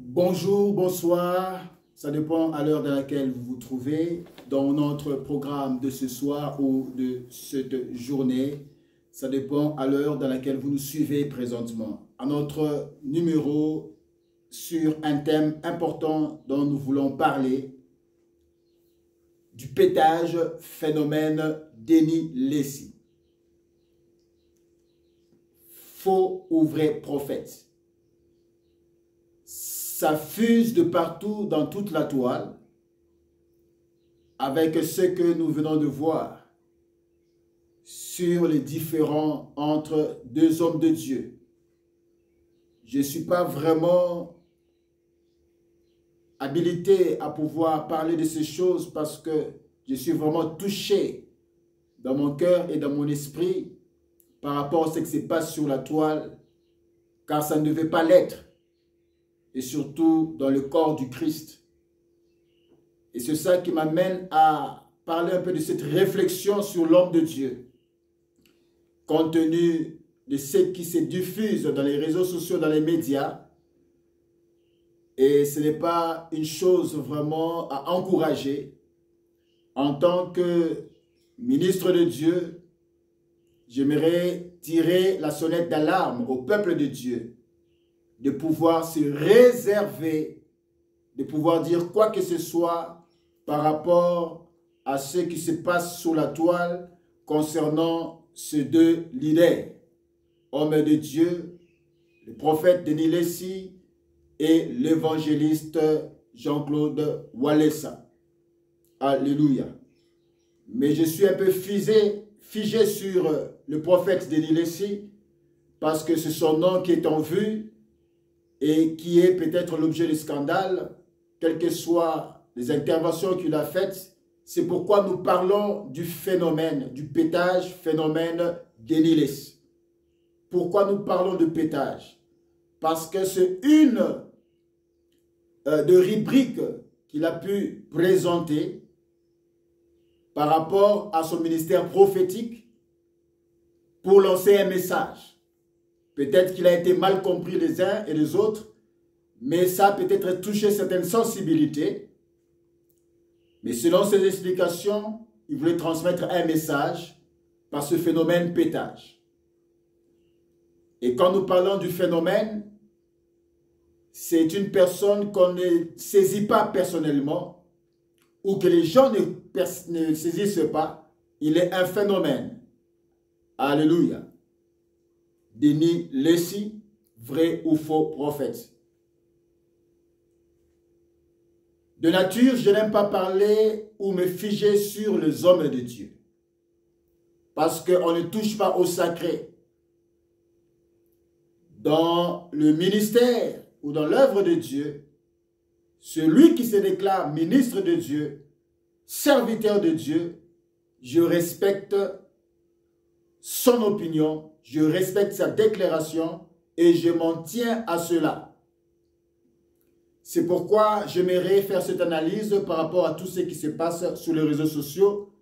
Bonjour, bonsoir, ça dépend à l'heure dans laquelle vous vous trouvez dans notre programme de ce soir ou de cette journée. Ça dépend à l'heure dans laquelle vous nous suivez présentement. À notre numéro sur un thème important dont nous voulons parler, du pétage, phénomène déni Lessi. Faux ou vrai prophète. Ça fuse de partout dans toute la toile avec ce que nous venons de voir sur les différends entre deux hommes de Dieu. Je ne suis pas vraiment habilité à pouvoir parler de ces choses parce que je suis vraiment touché dans mon cœur et dans mon esprit par rapport à ce qui se passe sur la toile, car ça ne devait pas l'être. Et surtout dans le corps du Christ. Et c'est ça qui m'amène à parler un peu de cette réflexion sur l'homme de Dieu. Compte tenu de ce qui se diffuse dans les réseaux sociaux, dans les médias, et ce n'est pas une chose vraiment à encourager. En tant que ministre de Dieu, j'aimerais tirer la sonnette d'alarme au peuple de Dieu, de pouvoir se réserver, de pouvoir dire quoi que ce soit par rapport à ce qui se passe sur la toile concernant ces deux leaders, homme de Dieu, le prophète Déni Lessi et l'évangéliste Jean-Claude Walesa. Alléluia. Mais je suis un peu figé sur le prophète Déni Lessi parce que c'est son nom qui est en vue et qui est peut-être l'objet de scandale, quelles que soient les interventions qu'il a faites. C'est pourquoi nous parlons du phénomène, du pétage, phénomène Déni Lessi. Pourquoi nous parlons de pétage? Parce que c'est une de rubriques qu'il a pu présenter par rapport à son ministère prophétique pour lancer un message. Peut-être qu'il a été mal compris les uns et les autres, mais ça a peut-être touché certaines sensibilités. Mais selon ses explications, il voulait transmettre un message par ce phénomène pétage. Et quand nous parlons du phénomène, c'est une personne qu'on ne saisit pas personnellement ou que les gens ne saisissent pas. Il est un phénomène. Alléluia. Déni Lessi, vrai ou faux prophète. De nature, je n'aime pas parler ou me figer sur les hommes de Dieu. Parce qu'on ne touche pas au sacré. Dans le ministère ou dans l'œuvre de Dieu, celui qui se déclare ministre de Dieu, serviteur de Dieu, je respecte son opinion, je respecte sa déclaration et je m'en tiens à cela. C'est pourquoi j'aimerais faire cette analyse par rapport à tout ce qui se passe sur les réseaux sociaux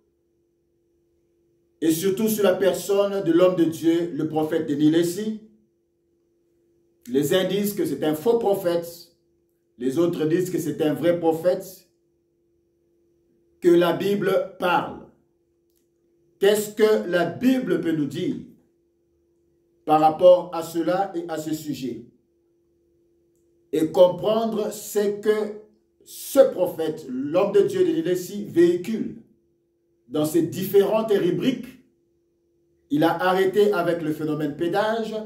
et surtout sur la personne de l'homme de Dieu, le prophète Déni Lessi. Les uns disent que c'est un faux prophète, les autres disent que c'est un vrai prophète, que la Bible parle. Qu'est-ce que la Bible peut nous dire par rapport à cela et à ce sujet? Et comprendre ce que ce prophète, l'homme de Dieu Déni Lessi, véhicule. Dans ces différentes rubriques, il a arrêté avec le phénomène pédage,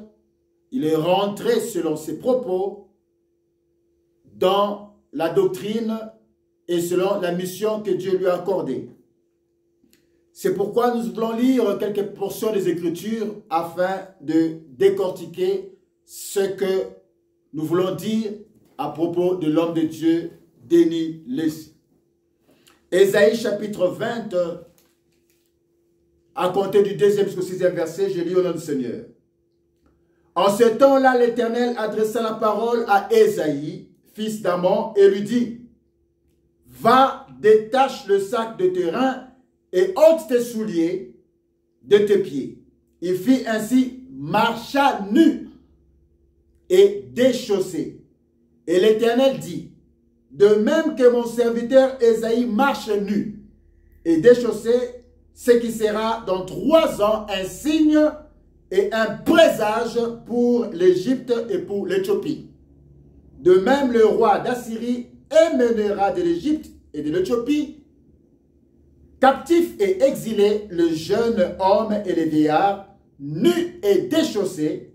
il est rentré selon ses propos dans la doctrine et selon la mission que Dieu lui a accordée. C'est pourquoi nous allons lire quelques portions des Écritures afin de décortiquer ce que nous voulons dire à propos de l'homme de Dieu, Déni Lessi. Ésaïe chapitre 20, à compter du 2e jusqu'au 6e verset, je lis au nom du Seigneur. En ce temps-là, l'Éternel adressa la parole à Ésaïe, fils d'Amon, et lui dit, « Va, détache le sac de tes reins et ôte tes souliers de tes pieds. » Il fit ainsi, marcha nu et déchaussé. Et l'Éternel dit, de même que mon serviteur Ésaïe marche nu et déchaussé, ce qui sera dans 3 ans un signe et un présage pour l'Égypte et pour l'Éthiopie. De même, le roi d'Assyrie émènera de l'Égypte et de l'Éthiopie, captifs et exilés, le jeune homme et les vieillards, nus et déchaussés,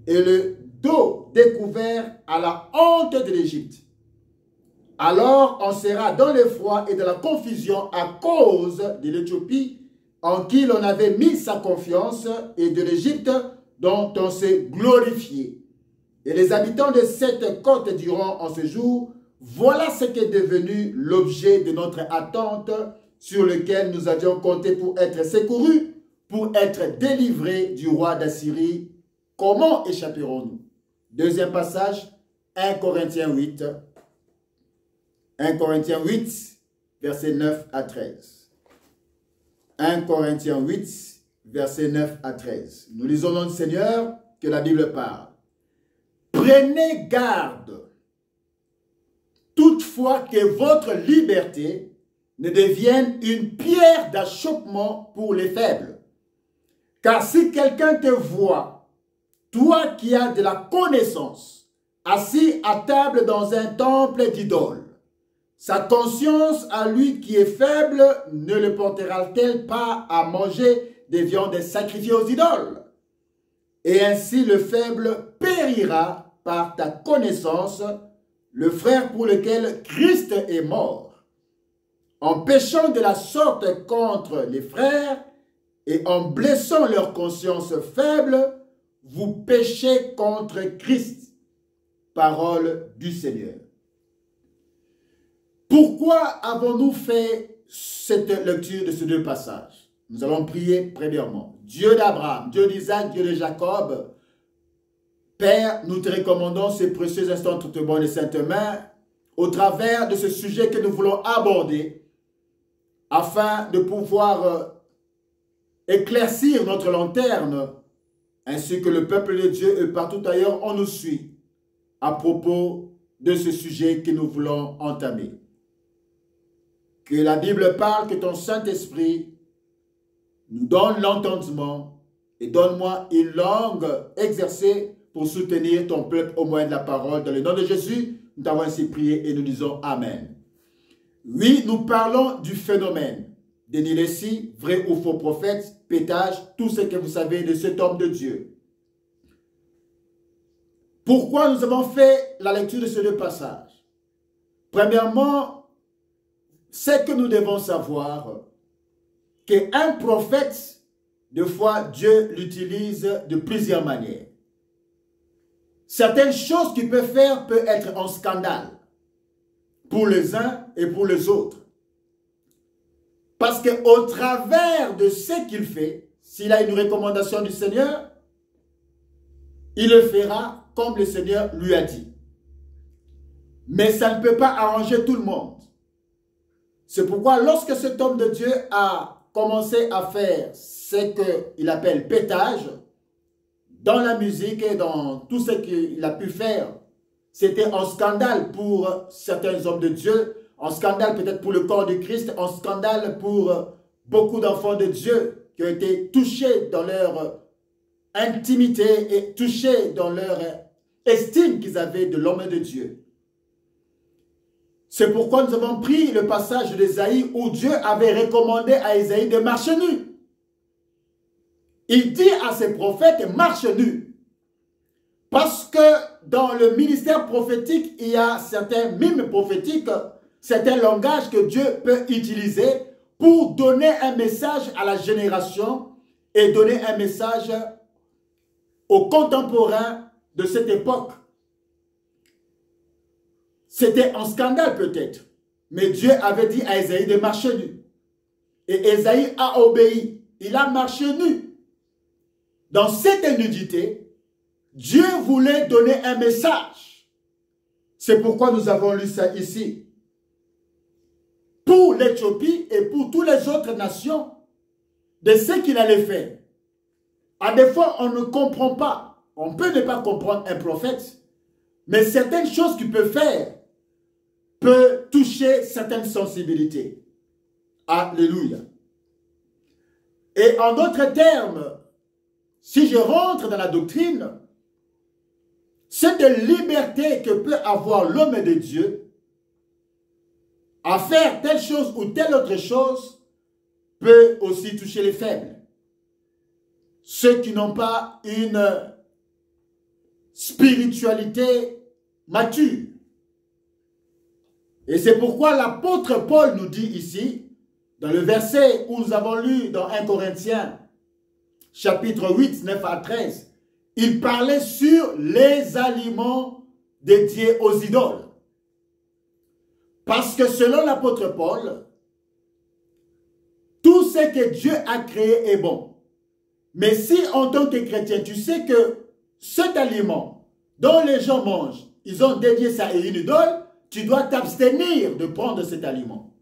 et le dos découvert à la honte de l'Égypte. Alors on sera dans l'effroi et dans la confusion à cause de l'Éthiopie, en qui l'on avait mis sa confiance, et de l'Égypte, dont on s'est glorifié. Et les habitants de cette côte diront en ce jour, voilà ce qui est devenu l'objet de notre attente, sur lequel nous avions compté pour être secourus, pour être délivrés du roi d'Assyrie. Comment échapperons-nous? Deuxième passage, 1 Corinthiens 8. 1 Corinthiens 8, versets 9 à 13. 1 Corinthiens 8, versets 9 à 13. Nous lisons dans le Seigneur que la Bible parle. Prenez garde, toutefois, que votre liberté ne devienne une pierre d'achoppement pour les faibles. Car si quelqu'un te voit, toi qui as de la connaissance, assis à table dans un temple d'idole, sa conscience à lui qui est faible ne le portera-t-elle pas à manger des viandes sacrifiées aux idoles? Et ainsi le faible périra par ta connaissance, le frère pour lequel Christ est mort. En péchant de la sorte contre les frères et en blessant leur conscience faible, vous péchez contre Christ. Parole du Seigneur. Pourquoi avons-nous fait cette lecture de ces 2 passages? Nous allons prier premièrement. Dieu d'Abraham, Dieu d'Isaac, Dieu de Jacob, Père, nous te recommandons ces précieux instants entre tes bonnes et saintes mains au travers de ce sujet que nous voulons aborder afin de pouvoir éclaircir notre lanterne ainsi que le peuple de Dieu et partout ailleurs on nous suit à propos de ce sujet que nous voulons entamer. Que la Bible parle, que ton Saint-Esprit nous donne l'entendement et donne-moi une langue exercée pour soutenir ton peuple au moyen de la parole. Dans le nom de Jésus, nous t'avons ainsi prié et nous disons Amen. Oui, nous parlons du phénomène de Nilésie, vrai ou faux prophète, pétage, tout ce que vous savez de cet homme de Dieu. Pourquoi nous avons fait la lecture de ces 2 passages? Premièrement, c'est que nous devons savoir qu'un prophète, des fois, Dieu l'utilise de plusieurs manières. Certaines choses qu'il peut faire peuvent être un scandale pour les uns et pour les autres. Parce qu'au travers de ce qu'il fait, s'il a une recommandation du Seigneur, il le fera comme le Seigneur lui a dit. Mais ça ne peut pas arranger tout le monde. C'est pourquoi lorsque cet homme de Dieu a commencé à faire ce qu'il appelle pétage, dans la musique et dans tout ce qu'il a pu faire, c'était un scandale pour certains hommes de Dieu, un scandale peut-être pour le corps de Christ, un scandale pour beaucoup d'enfants de Dieu qui ont été touchés dans leur intimité et touchés dans leur estime qu'ils avaient de l'homme de Dieu. C'est pourquoi nous avons pris le passage d'Ésaïe où Dieu avait recommandé à Ésaïe de marcher nu. Il dit à ses prophètes, marche nu. Parce que dans le ministère prophétique, il y a certains mimes prophétiques, certains langages que Dieu peut utiliser pour donner un message à la génération et donner un message aux contemporains de cette époque. C'était un scandale peut-être, mais Dieu avait dit à Ésaïe de marcher nu. Et Ésaïe a obéi, il a marché nu. Dans cette nudité, Dieu voulait donner un message. C'est pourquoi nous avons lu ça ici. Pour l'Éthiopie et pour toutes les autres nations, de ce qu'il allait faire. À des fois, on ne comprend pas. On peut ne pas comprendre un prophète. Mais certaines choses qu'il peut faire peut toucher certaines sensibilités. Alléluia. Et en d'autres termes, si je rentre dans la doctrine, cette liberté que peut avoir l'homme de Dieu à faire telle chose ou telle autre chose peut aussi toucher les faibles. Ceux qui n'ont pas une spiritualité mature. Et c'est pourquoi l'apôtre Paul nous dit ici, dans le verset où nous avons lu dans 1 Corinthiens, chapitre 8, 9 à 13, il parlait sur les aliments dédiés aux idoles. Parce que selon l'apôtre Paul, tout ce que Dieu a créé est bon. Mais si en tant que chrétien, tu sais que cet aliment dont les gens mangent, ils ont dédié ça à une idole, tu dois t'abstenir de prendre cet aliment.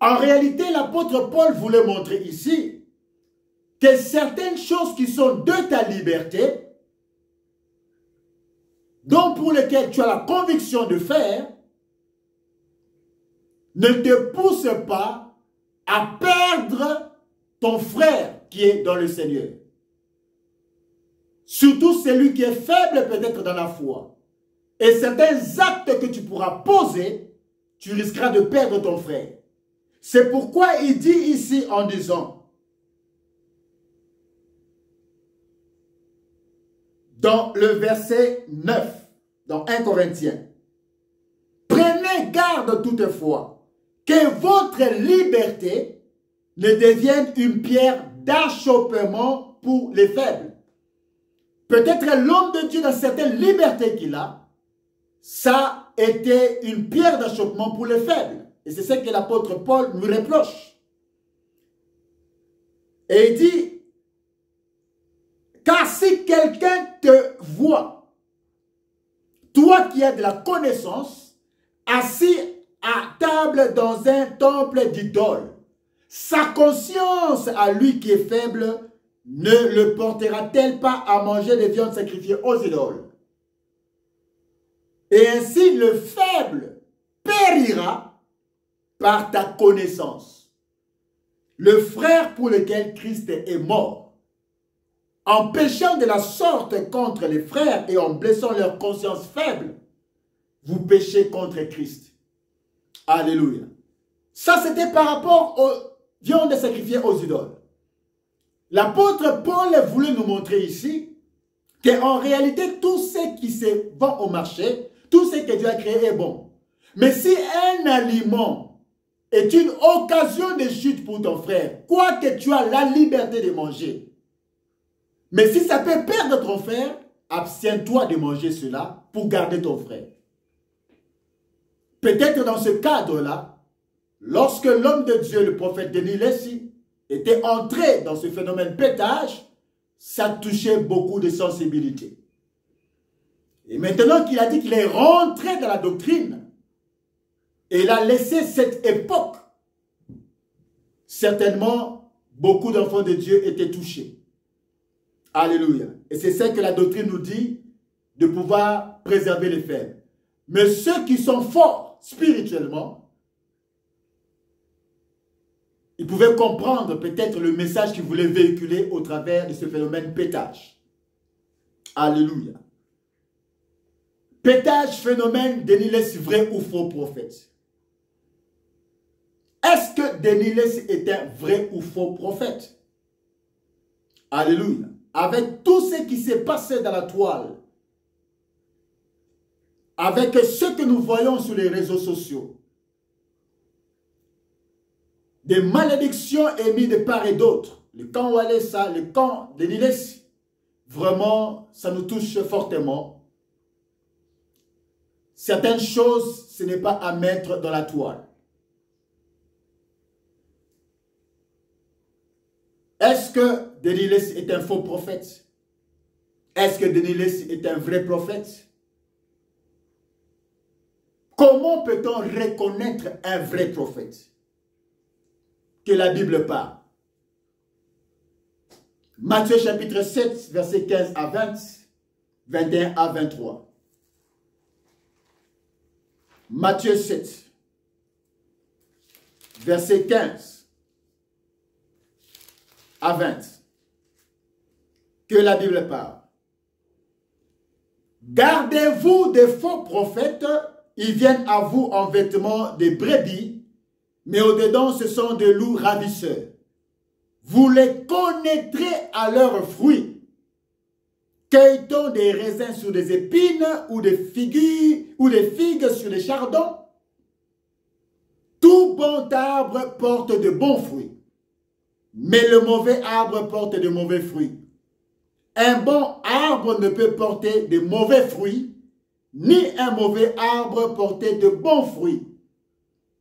En réalité, l'apôtre Paul voulait montrer ici que certaines choses qui sont de ta liberté, dont pour lesquelles tu as la conviction de faire, ne te poussent pas à perdre ton frère qui est dans le Seigneur. Surtout celui qui est faible peut-être dans la foi. Et certains actes que tu pourras poser, tu risqueras de perdre ton frère. C'est pourquoi il dit ici en disant, dans le verset 9, dans 1 Corinthiens, prenez garde toutefois que votre liberté ne devienne une pierre d'achoppement pour les faibles. Peut-être l'homme de Dieu, dans certaines libertés qu'il a, ça était une pierre d'achoppement pour les faibles. Et c'est ce que l'apôtre Paul nous reproche. Et il dit, car si quelqu'un te voit, toi qui as de la connaissance, assis à table dans un temple d'idole, sa conscience à lui qui est faible ne le portera-t-elle pas à manger des viandes sacrifiées aux idoles? Et ainsi le faible périra par ta connaissance. Le frère pour lequel Christ est mort, en péchant de la sorte contre les frères et en blessant leur conscience faible, vous péchez contre Christ. Alléluia. Ça, c'était par rapport aux viandes sacrifiées aux idoles. L'apôtre Paul voulait nous montrer ici qu'en réalité, tout ce qui se vend au marché, tout ce que Dieu a créé est bon. Mais si un aliment est une occasion de chute pour ton frère, quoique tu as la liberté de manger, mais si ça peut perdre ton frère, abstiens-toi de manger cela pour garder ton frère. Peut-être dans ce cadre-là, lorsque l'homme de Dieu, le prophète Denis Leslie, était entré dans ce phénomène pétage, ça touchait beaucoup de sensibilité. Et maintenant qu'il a dit qu'il est rentré dans la doctrine, et il a laissé cette époque, certainement, beaucoup d'enfants de Dieu étaient touchés. Alléluia. Et c'est ça que la doctrine nous dit, de pouvoir préserver les faibles. Mais ceux qui sont forts spirituellement, ils pouvaient comprendre peut-être le message qu'ils voulaient véhiculer au travers de ce phénomène pétage. Alléluia. Pétage, phénomène, Denis Leslie, vrai ou faux prophète? Est-ce que Denis Leslie est un vrai ou faux prophète? Alléluia. Avec tout ce qui s'est passé dans la toile, avec ce que nous voyons sur les réseaux sociaux, des malédictions émises de part et d'autre, le camp Walesa, le camp de Denis Leslie, vraiment, ça nous touche fortement. Certaines choses, ce n'est pas à mettre dans la toile. Est-ce que Denis Leslie est un faux prophète? Est-ce que Denis Leslie est un vrai prophète? Comment peut-on reconnaître un vrai prophète que la Bible parle? Matthieu chapitre 7, versets 15 à 20, 21 à 23. Matthieu 7, verset 15 à 20, que la Bible parle. Gardez-vous des faux prophètes, ils viennent à vous en vêtements de brebis, mais au-dedans ce sont des loups ravisseurs. Vous les connaîtrez à leurs fruits. Cueille-t-on des raisins sur des épines ou des figues sur des chardons? Tout bon arbre porte de bons fruits, mais le mauvais arbre porte de mauvais fruits. Un bon arbre ne peut porter de mauvais fruits, ni un mauvais arbre porter de bons fruits.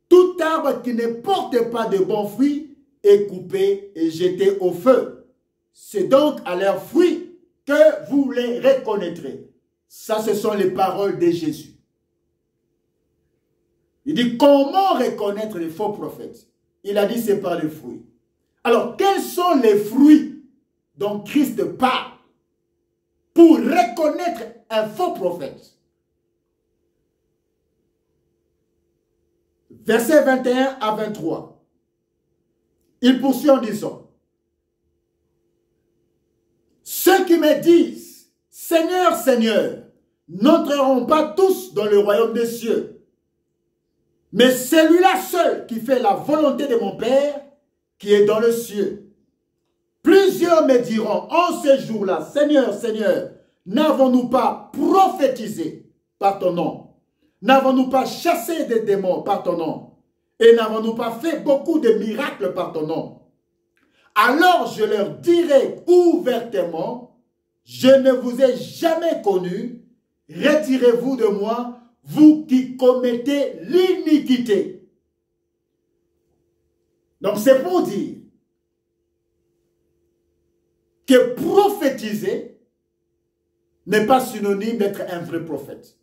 Tout arbre qui ne porte pas de bons fruits est coupé et jeté au feu. C'est donc à leurs fruits que vous les reconnaîtrez. Ça, ce sont les paroles de Jésus. Il dit, comment reconnaître les faux prophètes? Il a dit, c'est par les fruits. Alors, quels sont les fruits dont Christ parle pour reconnaître un faux prophète? Versets 21 à 23. Il poursuit en disant, ceux qui me disent, Seigneur, Seigneur, n'entreront pas tous dans le royaume des cieux, mais celui-là seul qui fait la volonté de mon Père qui est dans le cieux. Plusieurs me diront en ce jour-là, Seigneur, Seigneur, n'avons-nous pas prophétisé par ton nom? N'avons-nous pas chassé des démons par ton nom? Et n'avons-nous pas fait beaucoup de miracles par ton nom? Alors je leur dirai ouvertement, je ne vous ai jamais connu, retirez-vous de moi, vous qui commettez l'iniquité. Donc c'est pour dire que prophétiser n'est pas synonyme d'être un vrai prophète.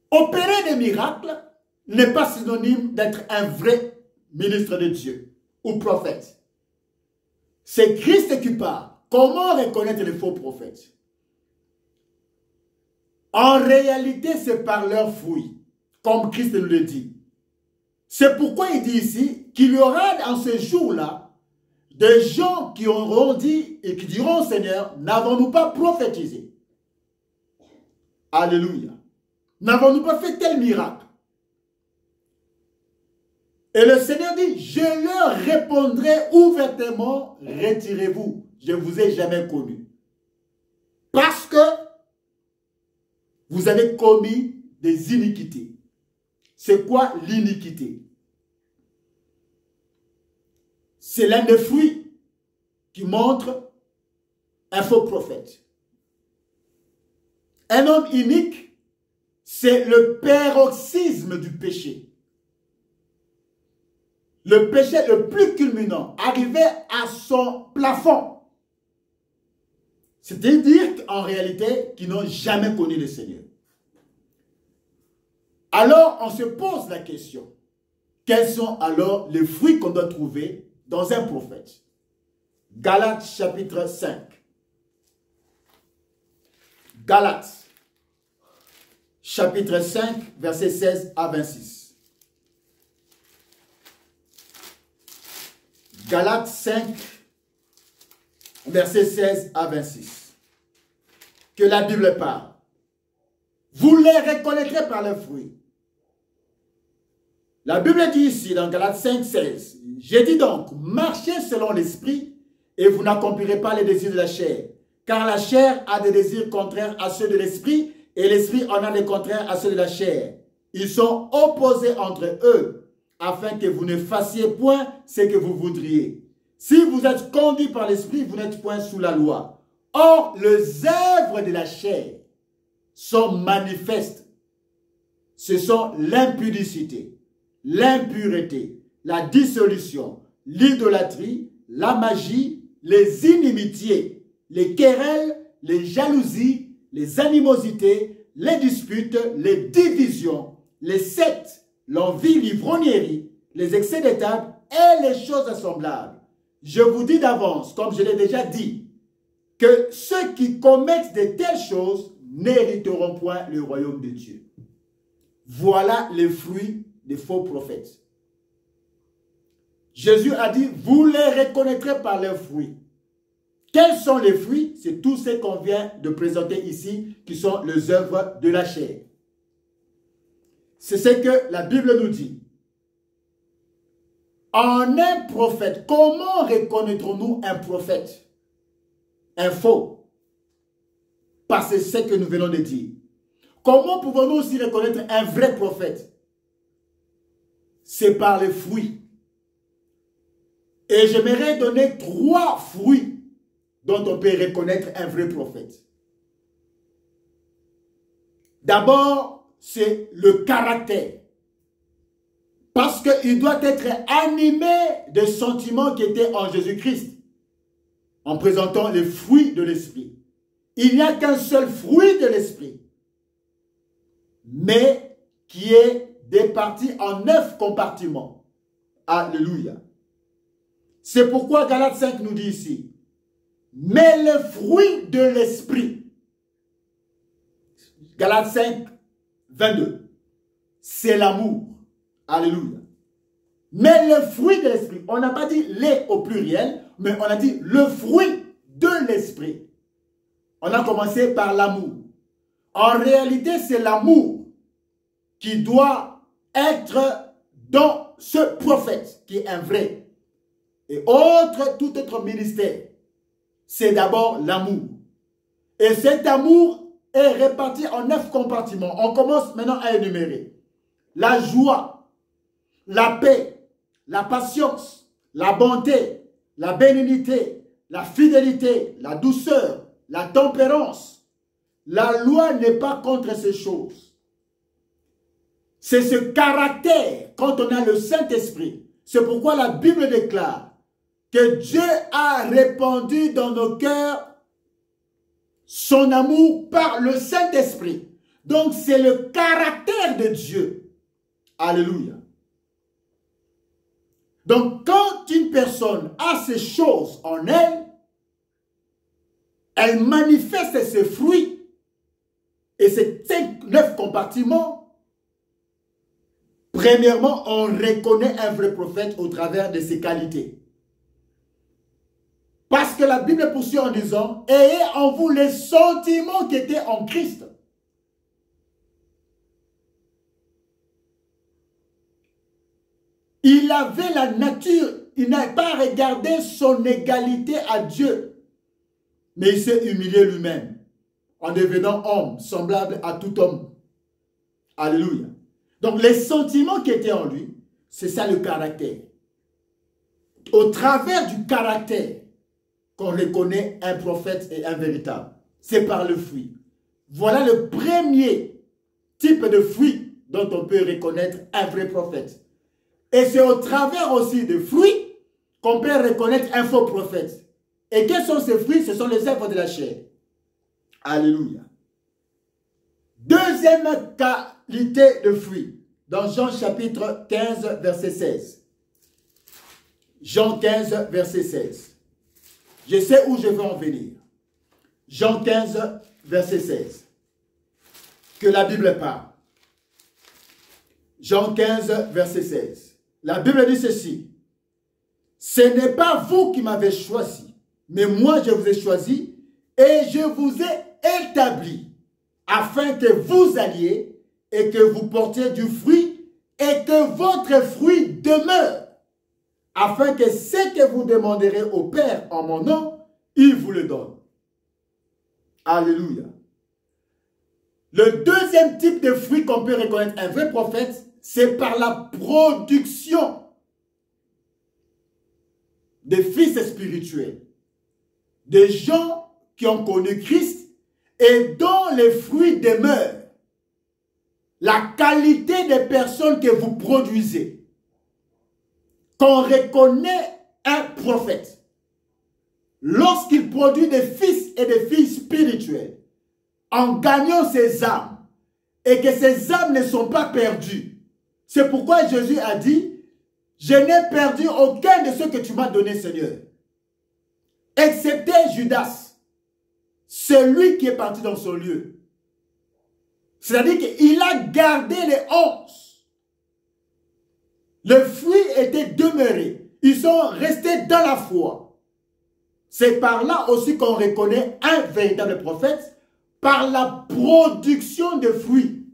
Opérer des miracles n'est pas synonyme d'être un vrai ministre de Dieu ou prophète. C'est Christ qui parle. Comment reconnaître les faux prophètes? En réalité, c'est par leurs fruits, comme Christ nous le dit. C'est pourquoi il dit ici qu'il y aura en ce jour-là des gens qui auront dit et qui diront, Seigneur, n'avons-nous pas prophétisé? Alléluia. N'avons-nous pas fait tel miracle? Et le Seigneur dit, je leur répondrai ouvertement, retirez-vous, je ne vous ai jamais connu. Parce que vous avez commis des iniquités. C'est quoi l'iniquité? C'est l'un des fruits qui montre un faux prophète. Un homme inique, c'est le paroxysme du péché. Le péché le plus culminant, arrivé à son plafond. C'est-à-dire qu'en réalité, qu'ils n'ont jamais connu le Seigneur. Alors, on se pose la question, quels sont alors les fruits qu'on doit trouver dans un prophète? Galates chapitre 5. Galates chapitre 5, versets 16 à 26. Galates 5, versets 16 à 26. Que la Bible parle. Vous les reconnaîtrez par leurs fruits. La Bible dit ici dans Galates 5, 16. J'ai dit donc, marchez selon l'esprit et vous n'accomplirez pas les désirs de la chair. Car la chair a des désirs contraires à ceux de l'esprit et l'esprit en a des contraires à ceux de la chair. Ils sont opposés entre eux, afin que vous ne fassiez point ce que vous voudriez. Si vous êtes conduit par l'esprit, vous n'êtes point sous la loi. Or, les œuvres de la chair sont manifestes. Ce sont l'impudicité, l'impureté, la dissolution, l'idolâtrie, la magie, les inimitiés, les querelles, les jalousies, les animosités, les disputes, les divisions, les sectes, l'envie, l'ivrognerie, les excès de table et les choses semblables. Je vous dis d'avance, comme je l'ai déjà dit, que ceux qui commettent de telles choses n'hériteront point le royaume de Dieu. Voilà les fruits des faux prophètes. Jésus a dit, vous les reconnaîtrez par leurs fruits. Quels sont les fruits? C'est tout ce qu'on vient de présenter ici, qui sont les œuvres de la chair. C'est ce que la Bible nous dit. En un prophète, comment reconnaîtrons-nous un prophète? Un faux. Parce que c'est ce que nous venons de dire. Comment pouvons-nous aussi reconnaître un vrai prophète? C'est par les fruits. Et j'aimerais donner 3 fruits dont on peut reconnaître un vrai prophète. D'abord, c'est le caractère. Parce qu'il doit être animé des sentiments qui étaient en Jésus-Christ, en présentant les fruits de l'esprit. Il n'y a qu'un seul fruit de l'esprit, mais qui est départi en 9 compartiments. Alléluia. C'est pourquoi Galates 5 nous dit ici, mais le fruit de l'esprit, Galates 5, 22, c'est l'amour. Alléluia. Mais le fruit de l'esprit, on n'a pas dit les au pluriel, mais on a dit le fruit de l'esprit. On a commencé par l'amour. En réalité, c'est l'amour qui doit être dans ce prophète, qui est un vrai. Et tout autre ministère, c'est d'abord l'amour. Et cet amour est réparti en 9 compartiments. On commence maintenant à énumérer. La joie, la paix, la patience, la bonté, la bénignité, la fidélité, la douceur, la tempérance. La loi n'est pas contre ces choses. C'est ce caractère quand on a le Saint-Esprit. C'est pourquoi la Bible déclare que Dieu a répandu dans nos cœurs son amour par le Saint-Esprit. Donc c'est le caractère de Dieu. Alléluia. Donc quand une personne a ces choses en elle, elle manifeste ses fruits et ces 9 compartiments. Premièrement, on reconnaît un vrai prophète au travers de ses qualités. Parce que la Bible poursuit en disant, ayez en vous les sentiments qui étaient en Christ. Il avait la nature, il n'a pas regardé son égalité à Dieu, mais il s'est humilié lui-même en devenant homme, semblable à tout homme. Alléluia. Donc les sentiments qui étaient en lui, c'est ça le caractère. Au travers du caractère qu'on reconnaît un prophète et un véritable. C'est par le fruit. Voilà le premier type de fruit dont on peut reconnaître un vrai prophète. Et c'est au travers aussi des fruits qu'on peut reconnaître un faux prophète. Et quels sont ces fruits? Ce sont les œuvres de la chair. Alléluia. Deuxième qualité de fruit, dans Jean chapitre 15, verset 16. Jean 15, verset 16. Je sais où je veux en venir. Jean 15, verset 16. Que la Bible parle. Jean 15, verset 16. La Bible dit ceci. Ce n'est pas vous qui m'avez choisi, mais moi je vous ai choisi et je vous ai établi afin que vous alliez et que vous portiez du fruit et que votre fruit demeure, afin que ce que vous demanderez au Père en mon nom, il vous le donne. Alléluia. Le deuxième type de fruit qu'on peut reconnaître un vrai prophète, c'est par la production des fils spirituels, des gens qui ont connu Christ et dont les fruits demeurent. La qualité des personnes que vous produisez, qu'on reconnaît un prophète, lorsqu'il produit des fils et des filles spirituels, en gagnant ses âmes, et que ces âmes ne sont pas perdues. C'est pourquoi Jésus a dit, je n'ai perdu aucun de ceux que tu m'as donné, Seigneur, excepté Judas, celui qui est parti dans son lieu. C'est-à-dire qu'il a gardé les 11. Les fruits étaient demeurés. Ils sont restés dans la foi. C'est par là aussi qu'on reconnaît un véritable prophète, par la production de fruits,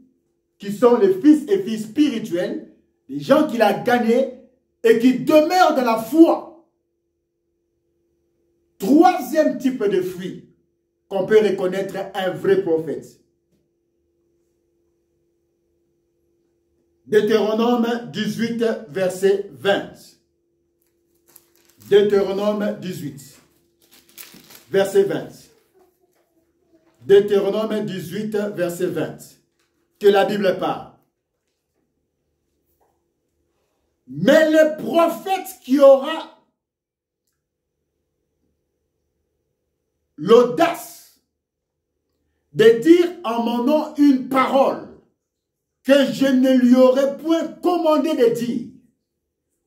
qui sont les fils et filles spirituels, les gens qu'il a gagnés et qui demeurent dans la foi. Troisième type de fruit qu'on peut reconnaître un vrai prophète. Deutéronome 18, verset 20. Deutéronome 18, verset 20. Deutéronome 18, verset 20. Que la Bible parle. Mais le prophète qui aura l'audace de dire en mon nom une parole que je ne lui aurais point commandé de dire,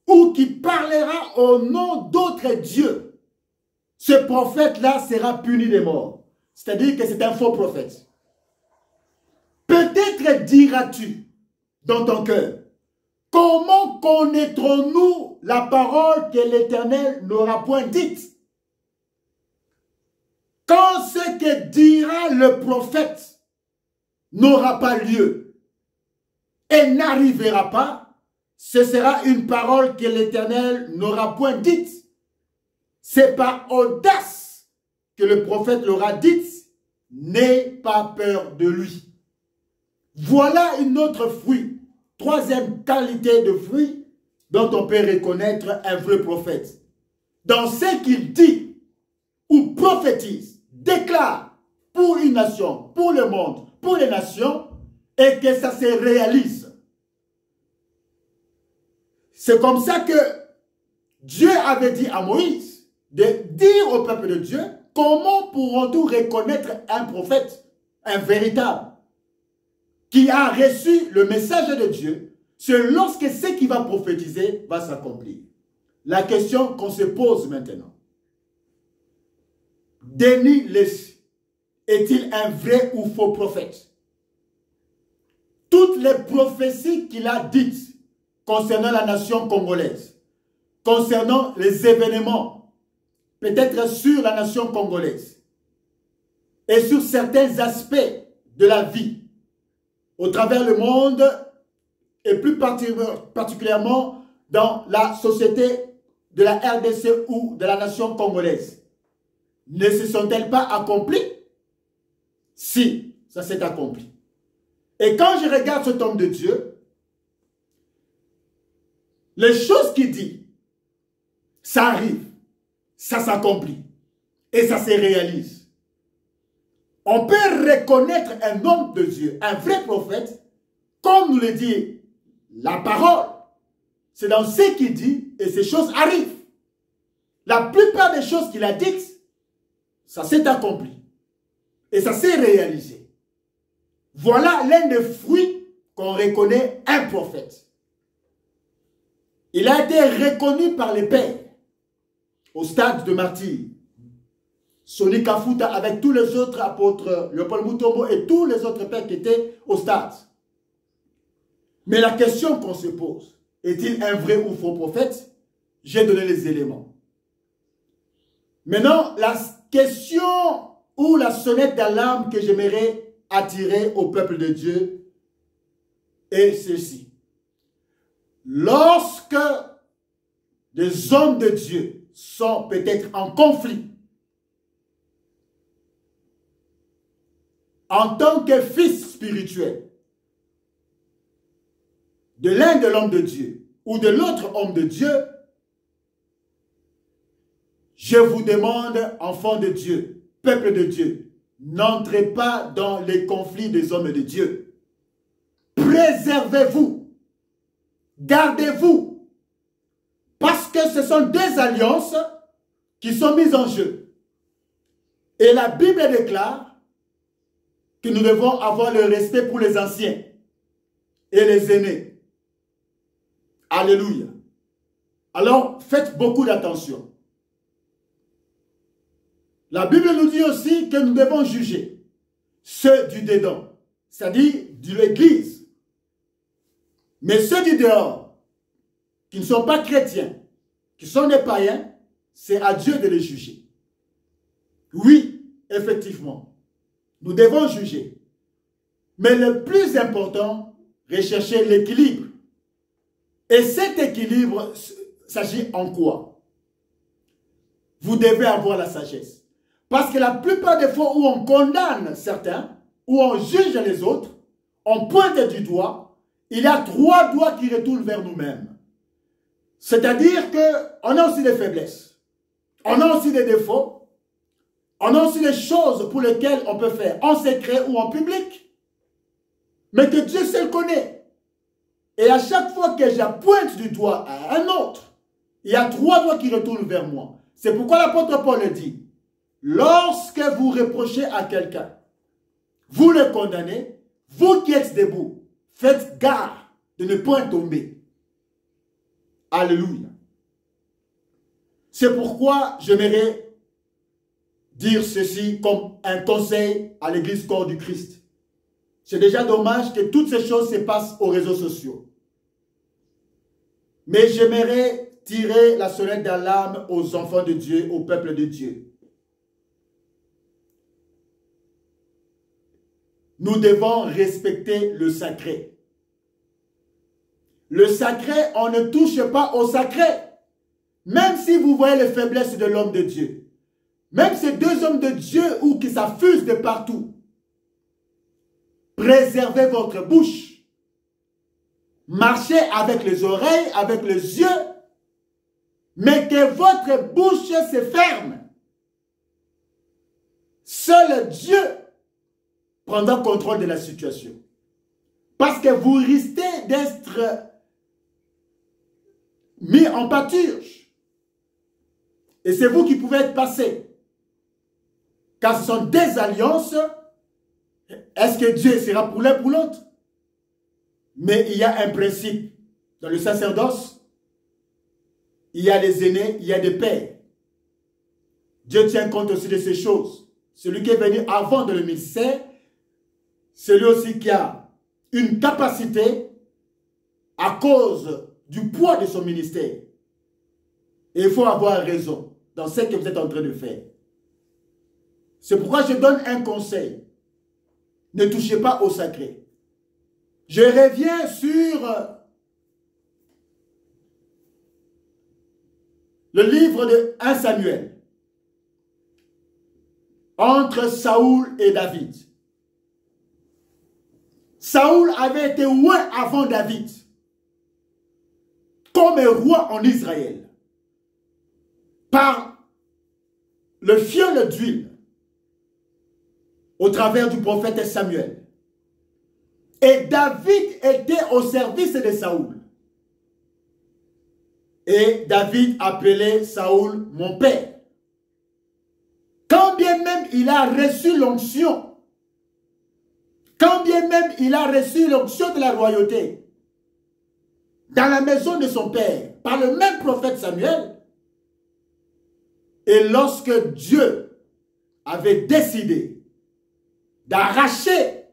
ou qui parlera au nom d'autres dieux, ce prophète-là sera puni de mort. C'est-à-dire que c'est un faux prophète. Peut-être diras-tu dans ton cœur, comment connaîtrons-nous la parole que l'Éternel n'aura point dite? Quand ce que dira le prophète n'aura pas lieu et n'arrivera pas, ce sera une parole que l'Éternel n'aura point dite. C'est par audace que le prophète l'aura dite. N'aie pas peur de lui. Voilà une autre fruit, troisième qualité de fruit dont on peut reconnaître un vrai prophète. Dans ce qu'il dit ou prophétise, déclare pour une nation, pour le monde, pour les nations, et que ça se réalise. C'est comme ça que Dieu avait dit à Moïse de dire au peuple de Dieu, comment pourrons-nous reconnaître un prophète, un véritable, qui a reçu le message de Dieu, c'est lorsque ce qu'il va prophétiser va s'accomplir. La question qu'on se pose maintenant, Denis Leslie est-il un vrai ou faux prophète? Toutes les prophéties qu'il a dites concernant la nation congolaise, concernant les événements, peut-être sur la nation congolaise, et sur certains aspects de la vie, au travers le monde, et plus particulièrement dans la société de la RDC ou de la nation congolaise, ne se sont-elles pas accomplies? Si, ça s'est accompli. Et quand je regarde cet homme de Dieu, les choses qu'il dit, ça arrive, ça s'accomplit et ça se réalise. On peut reconnaître un homme de Dieu, un vrai prophète, comme nous le dit la parole. C'est dans ce qu'il dit et ces choses arrivent. La plupart des choses qu'il a dites, ça s'est accompli et ça s'est réalisé. Voilà l'un des fruits qu'on reconnaît un prophète. Il a été reconnu par les pères au stade de martyr. Sonny Kafuta avec tous les autres apôtres, Léopold Mutombo et tous les autres pères qui étaient au stade. Mais la question qu'on se pose, est-il un vrai ou faux prophète? J'ai donné les éléments. Maintenant, la question ou la sonnette d'alarme que j'aimerais attirer au peuple de Dieu est ceci. Lorsque des hommes de Dieu sont peut-être en conflit, en tant que fils spirituel de l'un de l'homme de Dieu ou de l'autre homme de Dieu, je vous demande, enfants de Dieu, peuple de Dieu, n'entrez pas dans les conflits des hommes de Dieu. Préservez-vous, gardez-vous, parce que ce sont des alliances qui sont mises en jeu. Et la Bible déclare que nous devons avoir le respect pour les anciens et les aînés. Alléluia. Alors, faites beaucoup d'attention. La Bible nous dit aussi que nous devons juger ceux du dedans, c'est-à-dire de l'Église. Mais ceux du dehors, qui ne sont pas chrétiens, qui sont des païens, c'est à Dieu de les juger. Oui, effectivement, nous devons juger. Mais le plus important, rechercher l'équilibre. Et cet équilibre s'agit en quoi? Vous devez avoir la sagesse. Parce que la plupart des fois où on condamne certains, où on juge les autres, on pointe du doigt, il y a 3 doigts qui retournent vers nous-mêmes. C'est-à-dire qu'on a aussi des faiblesses, on a aussi des défauts, on a aussi des choses pour lesquelles on peut faire en secret ou en public, mais que Dieu seul connaît. Et à chaque fois que j'appointe du doigt à un autre, il y a 3 doigts qui retournent vers moi. C'est pourquoi l'apôtre Paul dit, lorsque vous reprochez à quelqu'un, vous le condamnez, vous qui êtes debout, faites garde de ne point tomber. Alléluia. C'est pourquoi j'aimerais dire ceci comme un conseil à l'église corps du Christ. C'est déjà dommage que toutes ces choses se passent aux réseaux sociaux. Mais j'aimerais tirer la sonnette d'alarme aux enfants de Dieu, au peuple de Dieu. Nous devons respecter le sacré. Le sacré, on ne touche pas au sacré. Même si vous voyez les faiblesses de l'homme de Dieu. Même ces 2 hommes de Dieu ou qui s'affusent de partout. Préservez votre bouche. Marchez avec les oreilles, avec les yeux. Mais que votre bouche se ferme. Seul Dieu prendra contrôle de la situation. Parce que vous risquez d'être mis en pâturage. Et c'est vous qui pouvez être passé. Car ce sont des alliances. Est-ce que Dieu sera pour l'un pour l'autre? Mais il y a un principe. Dans le sacerdoce, il y a des aînés, il y a des pères. Dieu tient compte aussi de ces choses. Celui qui est venu avant de le ministère, celui aussi qui a une capacité à cause du poids de son ministère. Et il faut avoir raison dans ce que vous êtes en train de faire. C'est pourquoi je donne un conseil. Ne touchez pas au sacré. Je reviens sur le livre de 1 Samuel. Entre Saoul et David. Saoul avait été oint avant David comme roi en Israël par le fiole d'huile au travers du prophète Samuel. Et David était au service de Saoul. Et David appelait Saoul mon père. Quand bien même il a reçu l'onction, quand bien même il a reçu l'onction de la royauté, dans la maison de son père, par le même prophète Samuel, et lorsque Dieu avait décidé d'arracher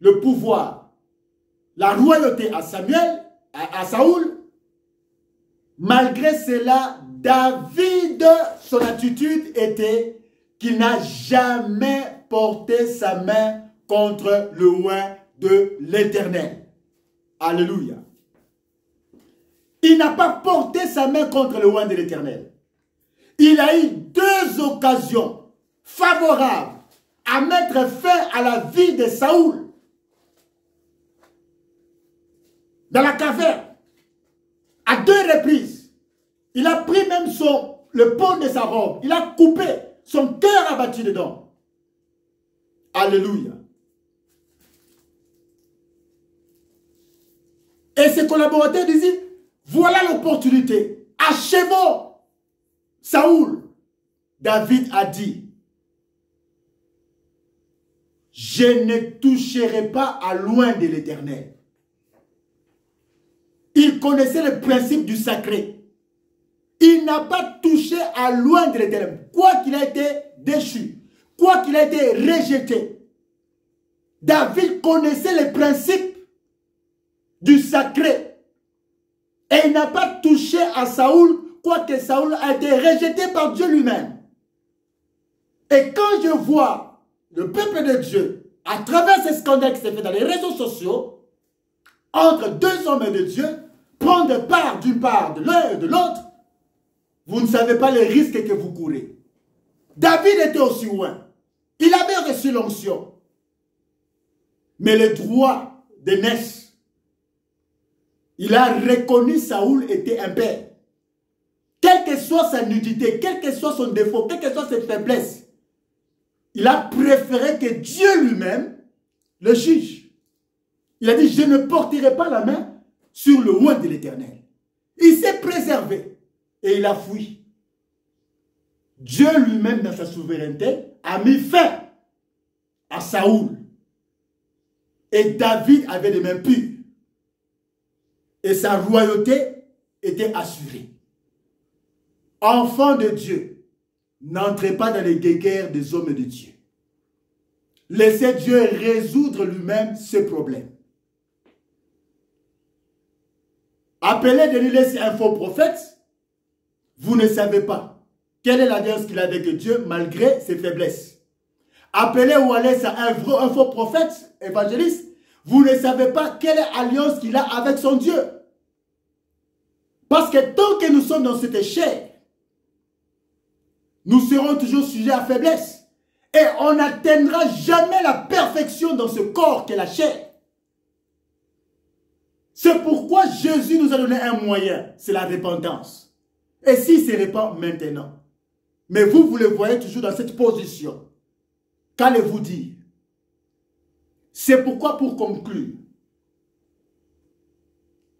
le pouvoir, la royauté à Samuel, à Saoul, malgré cela, David, son attitude était qu'il n'a jamais porté sa main contre le oint de l'Éternel. Alléluia. Il n'a pas porté sa main contre le oint de l'Éternel. Il a eu 2 occasions favorables à mettre fin à la vie de Saoul. Dans la caverne, à 2 reprises, il a pris même le pont de sa robe. Il a coupé, son cœur a battu dedans. Alléluia. Et ses collaborateurs disaient, voilà l'opportunité. Achevons Saoul. David a dit, je ne toucherai pas à loin de l'Éternel. Il connaissait le principe du sacré. Il n'a pas touché à loin de l'Éternel. Quoi qu'il ait été déchu, quoi qu'il ait été rejeté. David connaissait les principes du sacré. Et il n'a pas touché à Saoul, quoique Saoul a été rejeté par Dieu lui-même. Et quand je vois le peuple de Dieu, à travers ces scandales qui s'est fait dans les réseaux sociaux, entre deux hommes de Dieu, prendre part d'une part de l'un et de l'autre, vous ne savez pas les risques que vous courez. David était aussi loin. Il avait reçu l'onction. Mais le droit d'aînesse, il a reconnu Saoul était un père. Quelle que soit sa nudité, quel que soit son défaut, quelle que soit ses faiblesses, il a préféré que Dieu lui-même le juge. Il a dit, je ne porterai pas la main sur le oint de l'Éternel. Il s'est préservé et il a fui. Dieu lui-même, dans sa souveraineté, a mis fin à Saoul. Et David avait les mains pures. Et sa royauté était assurée. Enfant de Dieu, n'entrez pas dans les guéguerres des hommes de Dieu. Laissez Dieu résoudre lui-même ses problèmes. Appelez Denilès un faux prophète, vous ne savez pas quelle est l'alliance qu'il a avec Dieu malgré ses faiblesses. Appelez Wallace un faux prophète, évangéliste, vous ne savez pas quelle est l'alliance qu'il a avec son Dieu. Parce que tant que nous sommes dans cette chair, nous serons toujours sujets à faiblesse. Et on n'atteindra jamais la perfection dans ce corps qu'est la chair. C'est pourquoi Jésus nous a donné un moyen, c'est la repentance. Et s'il se répand maintenant, mais vous le voyez toujours dans cette position, qu'allez-vous dire? C'est pourquoi, pour conclure,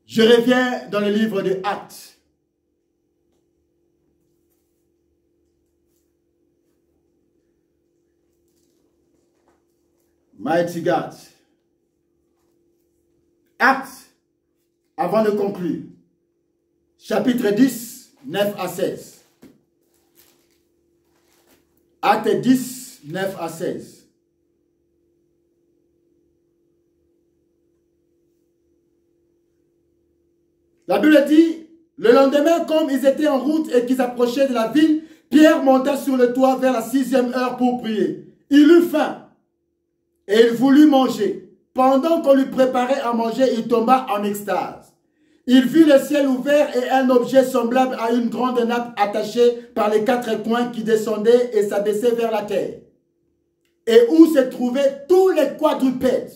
je reviens dans le livre de Actes. Mighty God. Actes, avant de conclure, chapitre 10, 9 à 16. Actes 10, 9 à 16. La Bible dit, le lendemain, comme ils étaient en route et qu'ils approchaient de la ville, Pierre monta sur le toit vers la 6e heure pour prier. Il eut faim et il voulut manger. Pendant qu'on lui préparait à manger, il tomba en extase. Il vit le ciel ouvert et un objet semblable à une grande nappe attachée par les 4 coins qui descendait et s'abaissait vers la terre. Et où se trouvaient tous les quadrupèdes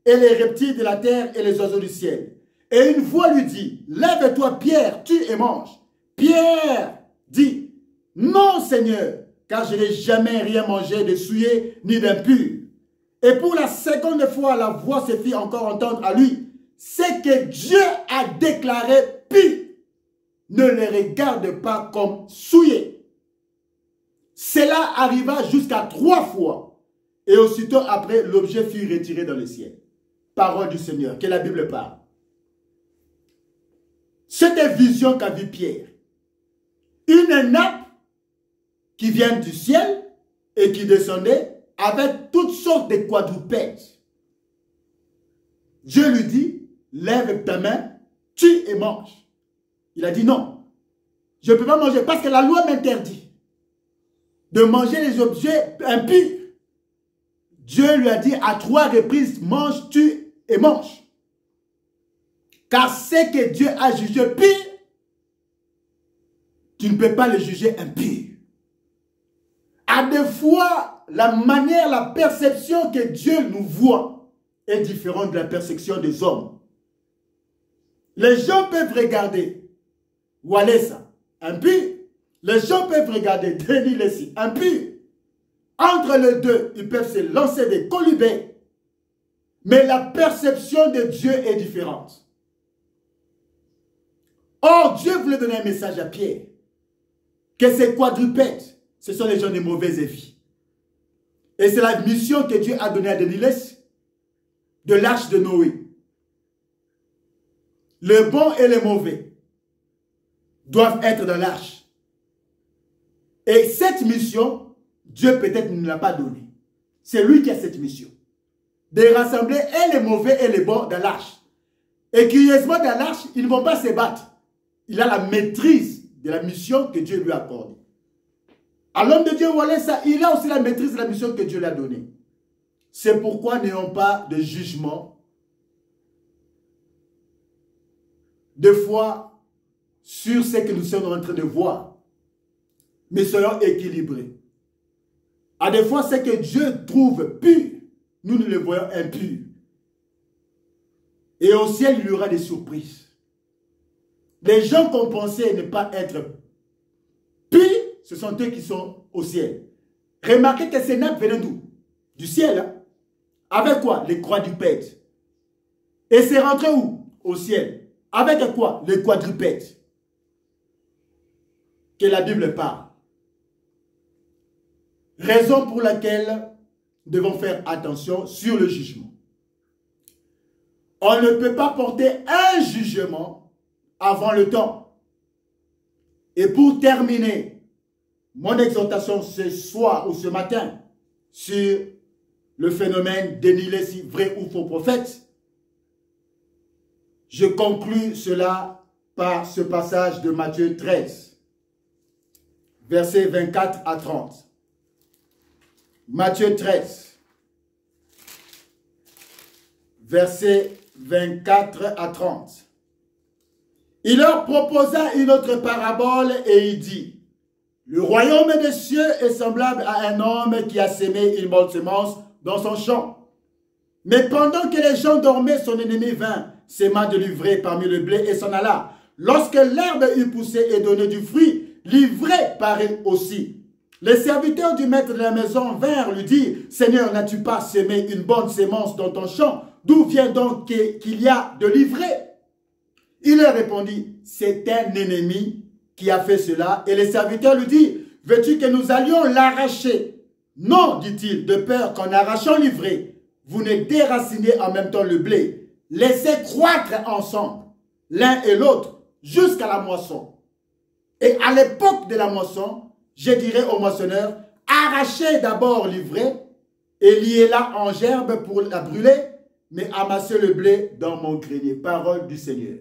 et les reptiles de la terre et les oiseaux du ciel. Et une voix lui dit, lève-toi Pierre, tue et mange. Pierre dit, non Seigneur, car je n'ai jamais rien mangé de souillé ni d'impur. Et pour la seconde fois, la voix se fit encore entendre à lui. C'est que Dieu a déclaré pur. Ne les regarde pas comme souillés. Cela arriva jusqu'à 3 fois. Et aussitôt après, l'objet fut retiré dans le ciel. Parole du Seigneur, que la Bible parle. Cette vision qu'a vu Pierre. Une nappe qui vient du ciel et qui descendait avec toutes sortes de quadrupèdes. Dieu lui dit, lève ta main, tue et mange. Il a dit non, je ne peux pas manger parce que la loi m'interdit de manger les objets impurs. Dieu lui a dit à 3 reprises, mange, tue et mange. Car ce que Dieu a jugé pur, tu ne peux pas le juger impur. À des fois, la manière, la perception que Dieu nous voit est différente de la perception des hommes. Les gens peuvent regarder Walesa, impur. Les gens peuvent regarder Denis Lessi, impur. Entre les deux, ils peuvent se lancer des colubets. Mais la perception de Dieu est différente. Or, Dieu voulait donner un message à Pierre. Que ces quadrupèdes, ce sont les gens de mauvaise vie. Et c'est la mission que Dieu a donnée à Denilès de l'arche de Noé. Le bon et le mauvais doivent être dans l'arche. Et cette mission, Dieu peut-être ne l'a pas donnée. C'est lui qui a cette mission. de rassembler et les mauvais et les bons dans l'arche. Et curieusement, dans l'arche, ils ne vont pas se battre. Il a la maîtrise de la mission que Dieu lui accorde. À l'homme de Dieu, voilà ça, il a aussi la maîtrise de la mission que Dieu lui a donnée. C'est pourquoi n'ayons pas de jugement, de foi, sur ce que nous sommes en train de voir. Mais soyons équilibrés. À des fois, ce que Dieu trouve pur, nous le voyons impur. Et au ciel, il y aura des surprises. Les gens qu'on pensait ne pas être purs, ce sont eux qui sont au ciel. Remarquez que ces nappes venaient d'où? Du ciel. Hein? Avec quoi? Les quadrupèdes. Et c'est rentré où? Au ciel. Avec quoi? Les quadrupèdes. Que la Bible parle. Raison pour laquelle nous devons faire attention sur le jugement. On ne peut pas porter un jugement avant le temps. Et pour terminer, mon exhortation ce soir ou ce matin sur le phénomène dénier si vrai ou faux prophète, je conclus cela par ce passage de Matthieu 13, versets 24 à 30. Matthieu 13, versets 24 à 30. Il leur proposa une autre parabole et il dit, le royaume des cieux est semblable à un homme qui a sémé une bonne semence dans son champ. Mais pendant que les gens dormaient, son ennemi vint, séma de l'ivraie parmi le blé et s'en alla. Lorsque l'herbe eut poussé et donné du fruit, l'ivraie parut aussi. Les serviteurs du maître de la maison vinrent lui dire, « Seigneur, n'as-tu pas sémé une bonne sémence dans ton champ? D'où vient donc qu'il y a de l'ivraie ?» Il leur répondit, « C'est un ennemi qui a fait cela. » Et les serviteurs lui disent, « Veux-tu que nous allions l'arracher? » « Non, dit-il, de peur qu'en arrachant l'ivraie, vous ne déracinez en même temps le blé. Laissez croître ensemble, l'un et l'autre, jusqu'à la moisson. Et à l'époque de la moisson, je dirai au moissonneur, arrachez d'abord l'ivraie et liez-la en gerbe pour la brûler, mais amassez le blé dans mon grenier. » Parole du Seigneur.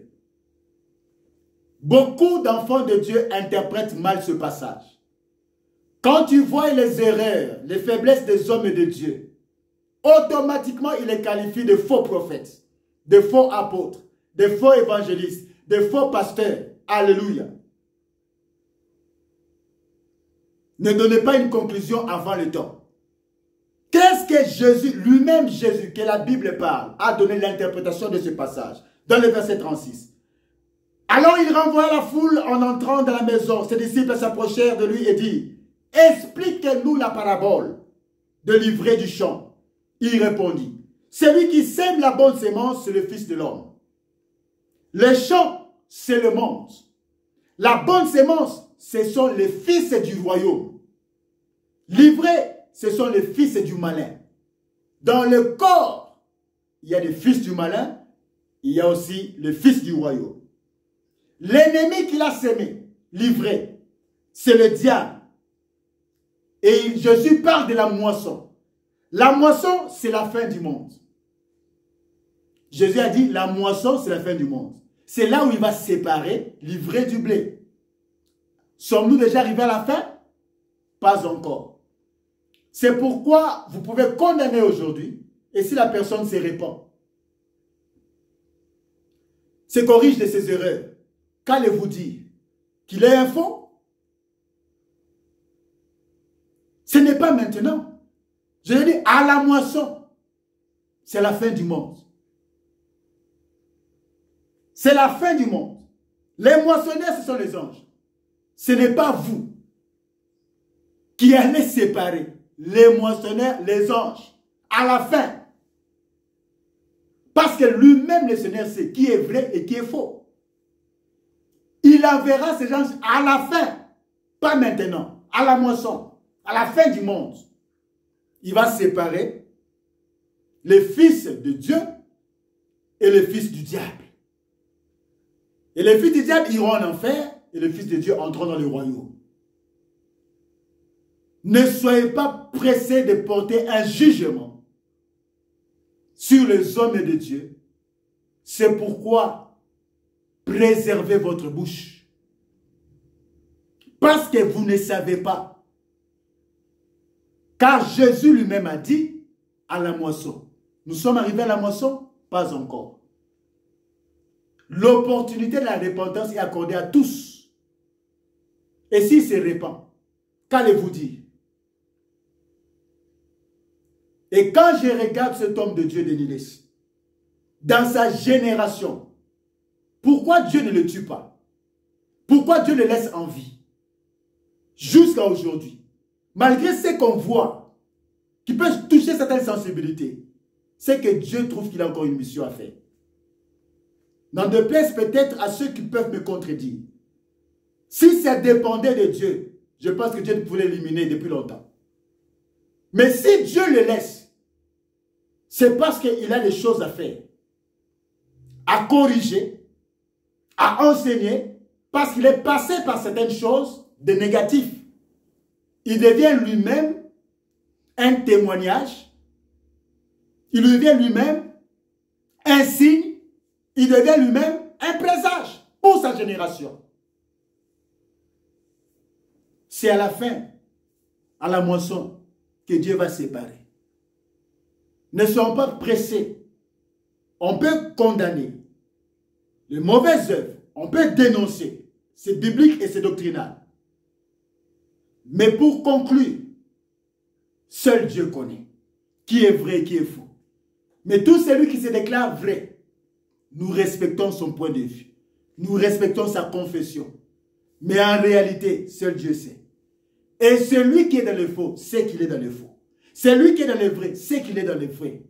Beaucoup d'enfants de Dieu interprètent mal ce passage. Quand tu vois les erreurs, les faiblesses des hommes de Dieu, automatiquement il les qualifie de faux prophètes, de faux apôtres, de faux évangélistes, de faux pasteurs. Alléluia. Ne donnez pas une conclusion avant le temps. Qu'est-ce que Jésus, lui-même Jésus, que la Bible parle, a donné l'interprétation de ce passage dans le verset 36. Alors il renvoya la foule en entrant dans la maison. Ses disciples s'approchèrent de lui et dirent, « Expliquez-nous la parabole de l'ivraie du champ. » Il répondit, « Celui qui sème la bonne sémence, c'est le Fils de l'homme. Le champ, c'est le monde. La bonne sémence, ce sont les fils du royaume. L'ivraie, ce sont les fils du malin. Dans le corps, il y a des fils du malin, il y a aussi les fils du royaume. L'ennemi qui l'a sémé, l'ivraie, c'est le diable. Et Jésus parle de la moisson. La moisson, c'est la fin du monde. Jésus a dit, la moisson, c'est la fin du monde. C'est là où il va séparer l'ivraie du blé. Sommes-nous déjà arrivés à la fin? Pas encore. C'est pourquoi vous pouvez condamner aujourd'hui, et si la personne se répand, se corrige de ses erreurs, qu'allez-vous dire? Qu'il est un faux? Ce n'est pas maintenant. Je veux dire, à la moisson, c'est la fin du monde. C'est la fin du monde. Les moissonneurs, ce sont les anges. Ce n'est pas vous qui allez séparer les moissonneurs, les anges, à la fin. Parce que lui-même, le Seigneur, sait qui est vrai et qui est faux. Il enverra ces gens à la fin, pas maintenant, à la moisson, à la fin du monde. Il va séparer les fils de Dieu et les fils du diable. Et les fils du diable iront en enfer et les fils de Dieu entreront dans le royaume. Ne soyez pas pressés de porter un jugement sur les hommes de Dieu. C'est pourquoi préservez votre bouche. Parce que vous ne savez pas. Car Jésus lui-même a dit à la moisson. Nous sommes arrivés à la moisson? Pas encore. L'opportunité de la repentance est accordée à tous. Et s'il se répand, qu'allez-vous dire? Et quand je regarde cet homme de Dieu, Denis, dans sa génération, pourquoi Dieu ne le tue pas? Pourquoi Dieu le laisse en vie? Jusqu'à aujourd'hui. Malgré ce qu'on voit, qui peut toucher certaines sensibilités, c'est que Dieu trouve qu'il a encore une mission à faire. N'en déplaise peut-être à ceux qui peuvent me contredire. Si ça dépendait de Dieu, je pense que Dieu pouvait l'éliminer depuis longtemps. Mais si Dieu le laisse, c'est parce qu'il a des choses à faire, à corriger, à enseigner, parce qu'il est passé par certaines choses de négatif. Il devient lui-même un témoignage, il devient lui-même un signe, il devient lui-même un présage pour sa génération. C'est à la fin, à la moisson, que Dieu va séparer. Ne soyons pas pressés. On peut condamner les mauvaises œuvres, on peut dénoncer. C'est biblique et c'est doctrinal. Mais pour conclure, seul Dieu connaît qui est vrai et qui est faux. Mais tout celui qui se déclare vrai, nous respectons son point de vue. Nous respectons sa confession. Mais en réalité, seul Dieu sait. Et celui qui est dans le faux, sait qu'il est dans le faux. Celui qui est dans le vrai, sait qu'il est dans le vrai.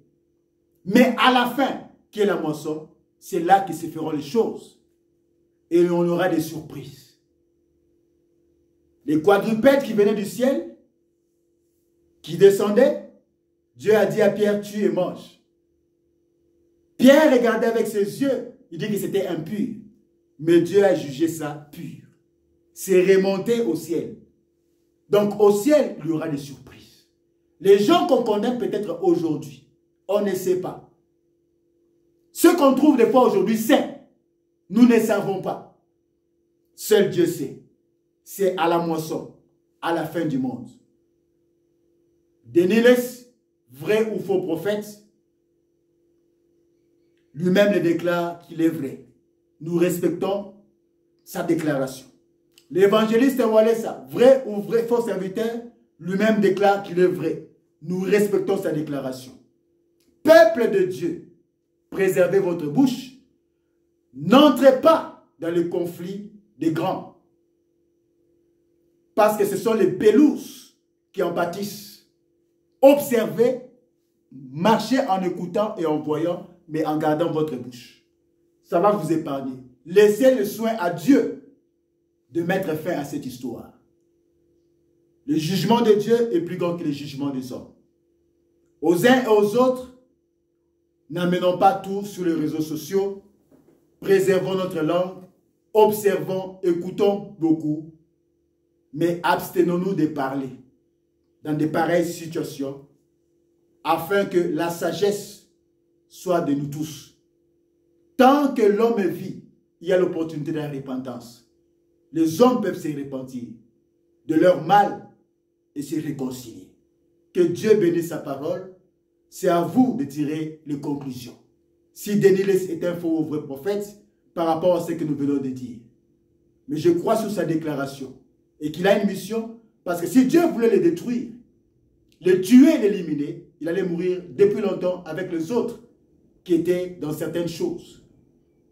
Mais à la fin, qui est la moisson, c'est là que se feront les choses. Et on aura des surprises. Les quadrupèdes qui venaient du ciel, qui descendaient, Dieu a dit à Pierre, tue et mange. Pierre regardait avec ses yeux, il dit que c'était impur. Mais Dieu a jugé ça pur. C'est remonté au ciel. Donc au ciel, il y aura des surprises. Les gens qu'on condamne peut-être aujourd'hui, on ne sait pas. Ce qu'on trouve des fois aujourd'hui, c'est, nous ne savons pas. Seul Dieu sait. C'est à la moisson, à la fin du monde. Denis, vrai ou faux prophète, lui-même le déclare qu'il est vrai. Nous respectons sa déclaration. L'évangéliste Walesa, vrai ou vrai faux serviteur, lui-même déclare qu'il est vrai. Nous respectons sa déclaration. Peuple de Dieu, préservez votre bouche. N'entrez pas dans le conflit des grands. Parce que ce sont les pelouses qui en pâtissent. Observez, marchez en écoutant et en voyant, mais en gardant votre bouche. Ça va vous épargner. Laissez le soin à Dieu de mettre fin à cette histoire. Le jugement de Dieu est plus grand que le jugement des hommes. Aux uns et aux autres, n'amenons pas tout sur les réseaux sociaux. Préservons notre langue. Observons, écoutons beaucoup. Mais abstenons-nous de parler dans de pareilles situations afin que la sagesse soit de nous tous. Tant que l'homme vit, il y a l'opportunité de la repentance. Les hommes peuvent se repentir de leur mal et se réconcilier. Que Dieu bénisse sa parole. C'est à vous de tirer les conclusions. Si Denis est un faux ou vrai prophète par rapport à ce que nous venons de dire. Mais je crois sur sa déclaration et qu'il a une mission parce que si Dieu voulait le détruire, le tuer et l'éliminer, il allait mourir depuis longtemps avec les autres qui étaient dans certaines choses.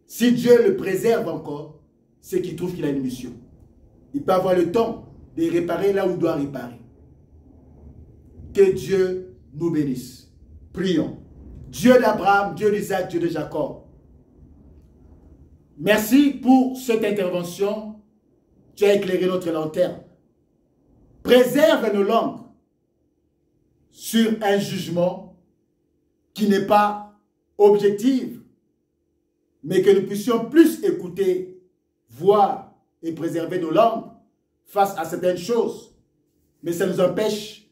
Si Dieu le préserve encore, c'est qu'il trouve qu'il a une mission. Il peut avoir le temps de réparer là où il doit réparer. Que Dieu nous bénisse. Prions. Dieu d'Abraham, Dieu d'Isaac, Dieu de Jacob. Merci pour cette intervention. Tu as éclairé notre lanterne. Préserve nos langues sur un jugement qui n'est pas objectif, mais que nous puissions plus écouter, voir et préserver nos langues face à certaines choses. Mais ça nous empêche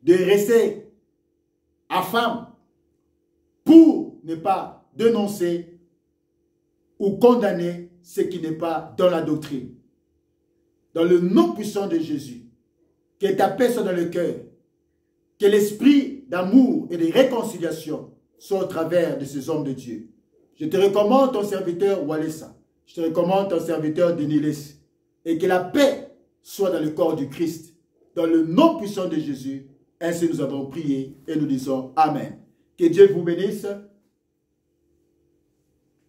de rester affamés n'est pas dénoncer ou condamner ce qui n'est pas dans la doctrine. Dans le nom puissant de Jésus, que ta paix soit dans le cœur, que l'esprit d'amour et de réconciliation soit au travers de ces hommes de Dieu. Je te recommande ton serviteur Walesa, je te recommande ton serviteur Deniles, et que la paix soit dans le corps du Christ. Dans le nom puissant de Jésus, ainsi nous avons prié et nous disons Amen. Que Dieu vous bénisse.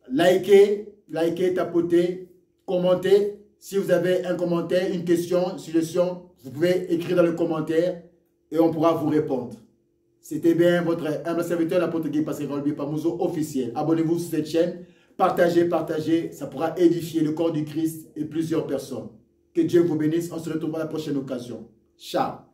Likez, tapotez, commentez. Si vous avez un commentaire, une question, une suggestion, vous pouvez écrire dans le commentaire et on pourra vous répondre. C'était bien votre humble serviteur, l'apôtre Guy Pascal Rolbi Pamuzo officiel. Abonnez-vous sur cette chaîne. Partagez, ça pourra édifier le corps du Christ et plusieurs personnes. Que Dieu vous bénisse. On se retrouve à la prochaine occasion. Ciao.